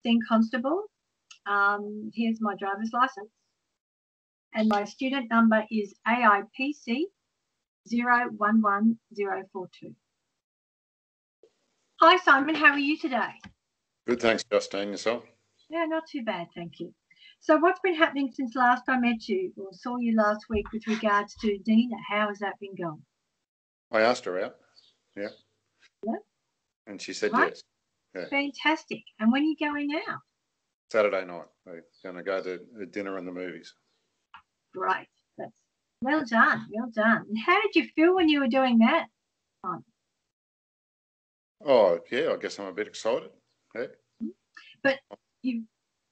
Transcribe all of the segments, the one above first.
Christine Constable. Here's my driver's license. And my student number is AIPC 011042. Hi, Simon. How are you today? Good, thanks, Justine. Yourself? Yeah, not too bad, thank you. So what's been happening since last I met you or saw you last week with regards to Dina? How has that been going? I asked her out, yeah. Yeah. And she said right. yes. Yeah. Fantastic. And when are you going out? Saturday night. We're going to go to dinner and the movies. Great. That's well done. Well done. And how did you feel when you were doing that? Oh, yeah, I guess I'm a bit excited. Yeah. But you,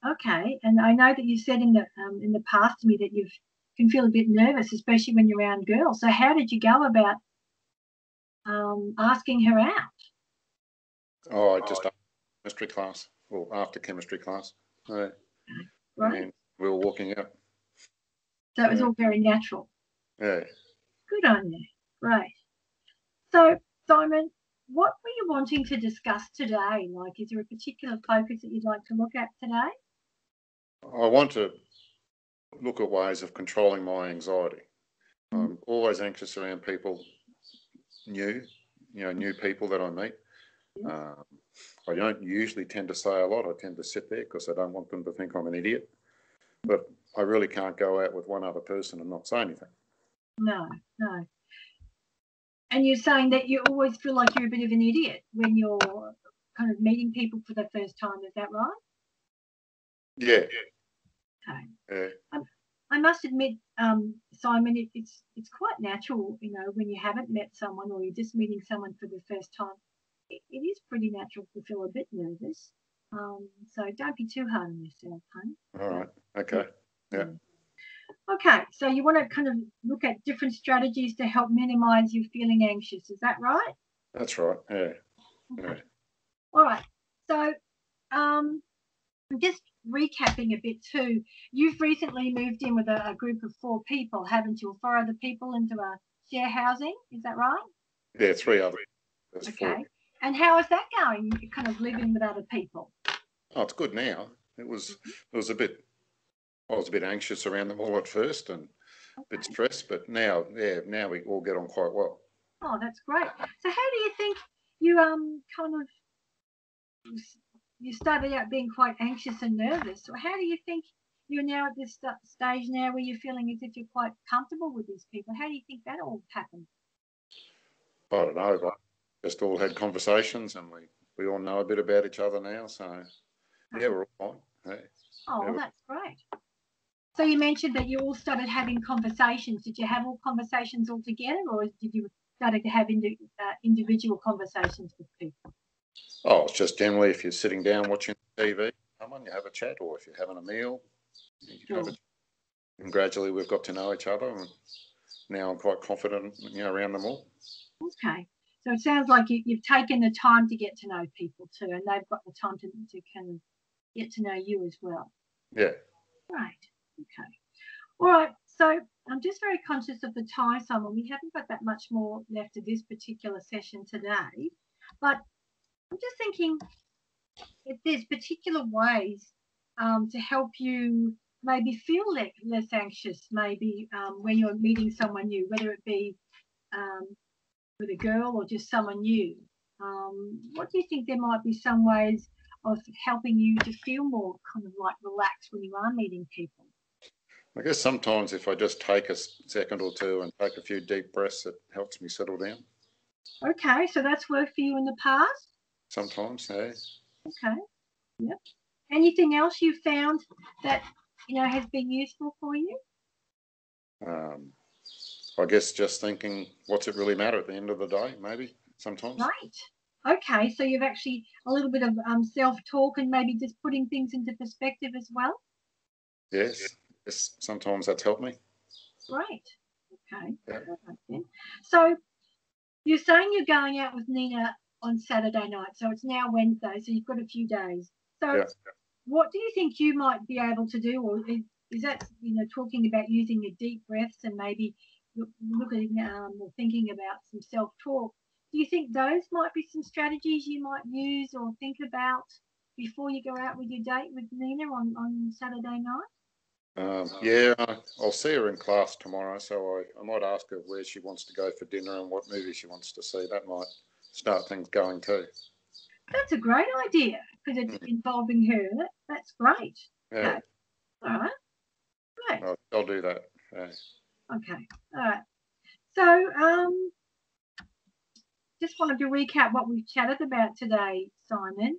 okay, and I know that you said in the past to me that you can feel a bit nervous, especially when you're around girls. So how did you go about asking her out? Oh, I just chemistry class, or after chemistry class. Right. And we were walking out. So it was all very natural. Yeah. Good on you. Great. So, Simon, what were you wanting to discuss today? Like, is there a particular focus that you'd like to look at today? I want to look at ways of controlling my anxiety. I'm always anxious around people new people that I meet. I don't usually tend to say a lot. I tend to sit there because I don't want them to think I'm an idiot. But I really can't go out with one other person and not say anything. No. And you're saying that you always feel like you're a bit of an idiot when you're kind of meeting people for the first time. Is that right? Yeah. Okay. Yeah. I must admit, Simon, it's quite natural, when you haven't met someone or you're just meeting someone for the first time. It is pretty natural to feel a bit nervous. So don't be too hard on yourself, honey. All right. Okay. Yeah. Okay, so you want to kind of look at different strategies to help minimize you feeling anxious. Is that right? That's right. Yeah. Okay. Yeah. All right. So I'm just recapping a bit too. You've recently moved in with a group of 4 people, haven't you? 4 other people into a share housing. Is that right? Yeah, 3 others. There's okay. 4. And how is that going? You're kind of living with other people. Oh, it's good now. It was a bit. I was a bit anxious around them all at first and a bit stressed, but now we all get on quite well. Oh, that's great. So how do you think you you started out being quite anxious and nervous? So how do you think you're now at this stage now where you're feeling as if you're quite comfortable with these people? How do you think that all happened? I don't know, but just all had conversations and we all know a bit about each other now. So, yeah, we're all fine. Hey. Oh, well, that's great. So you mentioned that you all started having conversations. Did you have all conversations all together, or did you started to have individual conversations with people? Oh, it's just generally if you're sitting down watching TV, someone, you have a chat, or if you're having a meal, you have a chat. And gradually we've got to know each other, and now I'm quite confident, around them all. Okay. So it sounds like you've taken the time to get to know people too, and they've got the time to kind of get to know you as well. Yeah. Right. Okay. All right. So I'm just very conscious of the time, Simon. We haven't got that much more left of this particular session today, but I'm just thinking if there's particular ways to help you maybe feel less anxious, maybe when you're meeting someone new, whether it be with a girl or just someone new. What do you think there might be some ways of helping you to feel more kind of like relaxed when you are meeting people? I guess sometimes if I just take a second or two and take a few deep breaths, it helps me settle down. Okay, so that's worked for you in the past? Sometimes, yeah. Okay, yep. Anything else you found that, has been useful for you? I guess just thinking, what's it really matter at the end of the day, maybe, sometimes. Right. Okay, so you've actually a little bit of self-talk and maybe just putting things into perspective as well? Yes, sometimes that's helped me. Great. Okay. Yeah. So you're saying you're going out with Nina on Saturday night, so it's now Wednesday, so you've got a few days. So what do you think you might be able to do, or is that, talking about using your deep breaths and maybe looking or thinking about some self-talk? Do you think those might be some strategies you might use or think about, before you go out with your date with Nina on Saturday night? Yeah, I'll see her in class tomorrow, so I might ask her where she wants to go for dinner and what movie she wants to see. That might start things going too. That's a great idea because it's involving her. That's great. Yeah. Okay. All right. Great. I'll do that. Yeah. Okay. All right. So, just wanted to recap what we've chatted about today, Simon.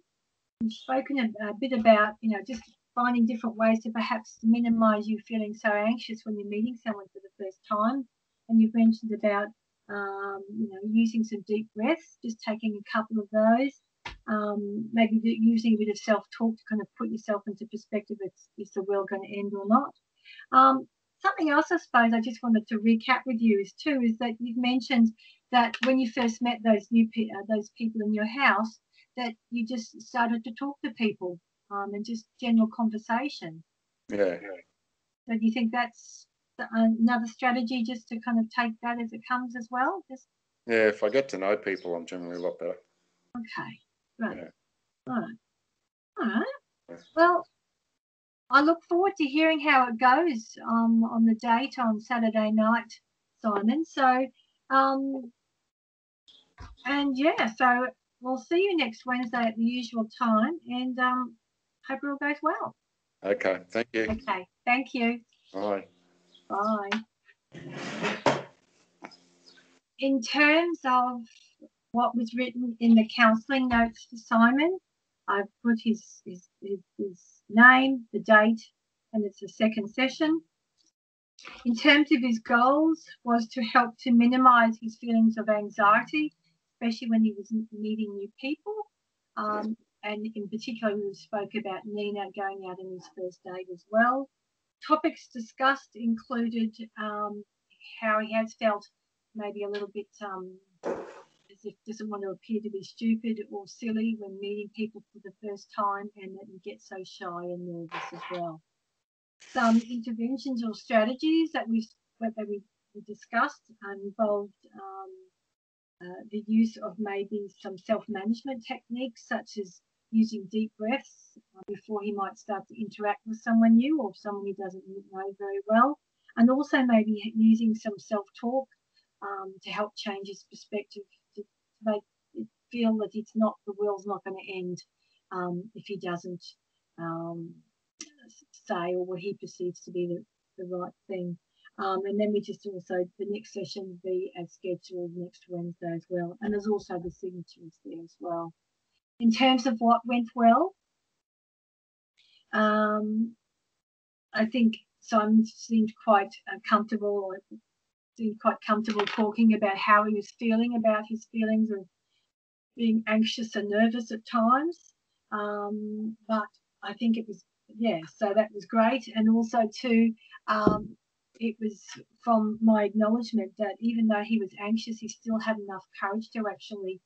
We've spoken a bit about, just finding different ways to perhaps minimize you feeling so anxious when you're meeting someone for the first time. And you've mentioned about, using some deep breaths, just taking a couple of those. Maybe using a bit of self-talk to kind of put yourself into perspective. Is the world going to end or not? Something else, I suppose, I just wanted to recap with you is that you've mentioned that when you first met those people in your house, that you just started to talk to people and just general conversation. Yeah. So do you think that's another strategy, just to kind of take that as it comes as well? Yeah, if I get to know people, I'm generally a lot better. Okay, right. Yeah. All right. Yeah. Well, I look forward to hearing how it goes on the date on Saturday night, Simon. So, and yeah, so we'll see you next Wednesday at the usual time, and hope it all goes well. Okay, thank you. Okay, thank you. Bye. Bye. In terms of what was written in the counselling notes for Simon, I've put his name, the date, and it's the second session. In terms of his goals, was to help to minimise his feelings of anxiety, especially when he was meeting new people. And in particular, we spoke about Nina going out on his first date as well. Topics discussed included how he has felt maybe a little bit as if doesn't want to appear to be stupid or silly when meeting people for the first time, and that he gets so shy and nervous as well. Some interventions or strategies that we discussed involved the use of maybe some self-management techniques, such as using deep breaths before he might start to interact with someone new or someone he doesn't know very well, and also maybe using some self-talk to help change his perspective, to make it feel that the world's not going to end if he doesn't say or what he perceives to be the right thing. And then we just also, the next session will be as scheduled next Wednesday as well. And there's also the signatures there as well. In terms of what went well, I think Simon seemed quite comfortable talking about how he was feeling, about his feelings of being anxious and nervous at times. But I think it was, so that was great. And also too, it was from my acknowledgement that even though he was anxious, he still had enough courage to actually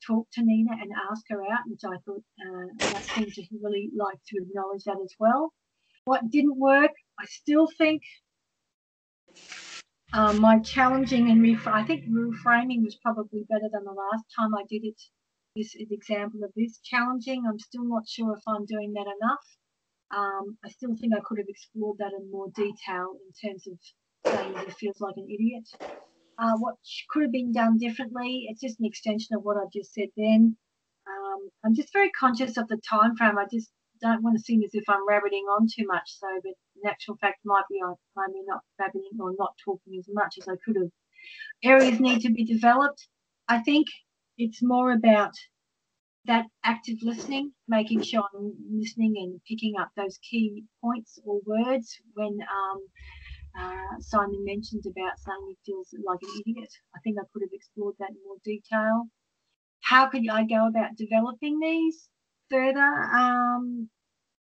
talk to Nina and ask her out, which I thought that seemed to really like to acknowledge that as well. What didn't work, I still think my challenging and I think reframing was probably better than the last time I did it. This is an example of this. Challenging, I'm still not sure if I'm doing that enough. I still think I could have explored that in more detail in terms of saying he feels like an idiot. What could have been done differently, it's just an extension of what I've just said then. I'm just very conscious of the time frame. I just don't want to seem as if I'm rabbiting on too much, so but in actual fact might be I'm not rabbiting or not talking as much as I could have. Areas need to be developed. I think it's more about that active listening, making sure I'm listening and picking up those key points or words when Simon mentioned about saying he feels like an idiot. I think I could have explored that in more detail. How could I go about developing these further?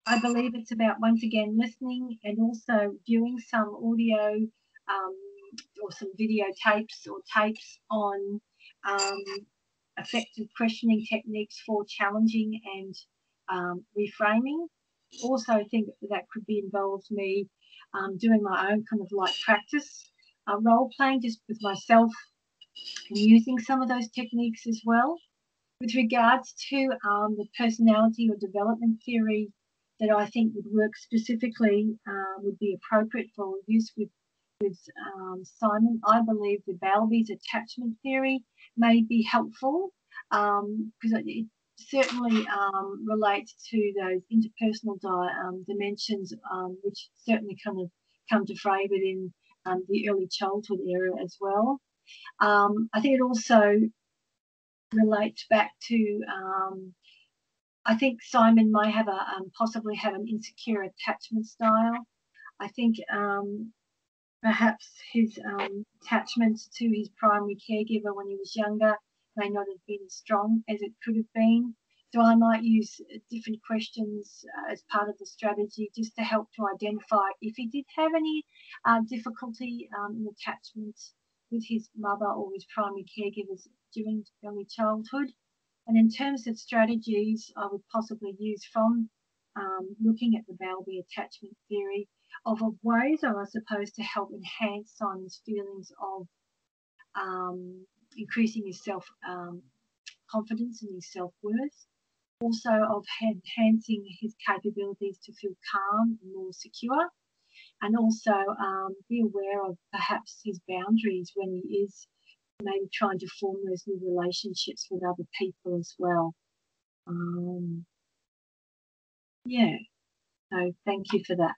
I believe it's about, once again, listening and also viewing some audio or some videotapes or tapes on effective questioning techniques for challenging and reframing. Also, I think that could be involved me doing my own kind of like practice, role playing just with myself and using some of those techniques as well. With regards to the personality or development theory that I think would work specifically, would be appropriate for use with Simon, I believe the Bowlby's attachment theory may be helpful because it certainly relates to those interpersonal dimensions, which certainly kind of come to fray within the early childhood era as well. I think it also relates back to I think Simon may have possibly have an insecure attachment style. I think perhaps his attachment to his primary caregiver when he was younger may not have been as strong as it could have been. So I might use different questions as part of the strategy just to help to identify if he did have any difficulty in attachment with his mother or his primary caregivers during early childhood. And in terms of strategies I would possibly use from looking at the Bowlby attachment theory of ways I was supposed to help enhance Simon's feelings of increasing his self confidence and his self-worth, also of enhancing his capabilities to feel calm and more secure, and also be aware of perhaps his boundaries when he is maybe trying to form those new relationships with other people as well. Yeah, so thank you for that.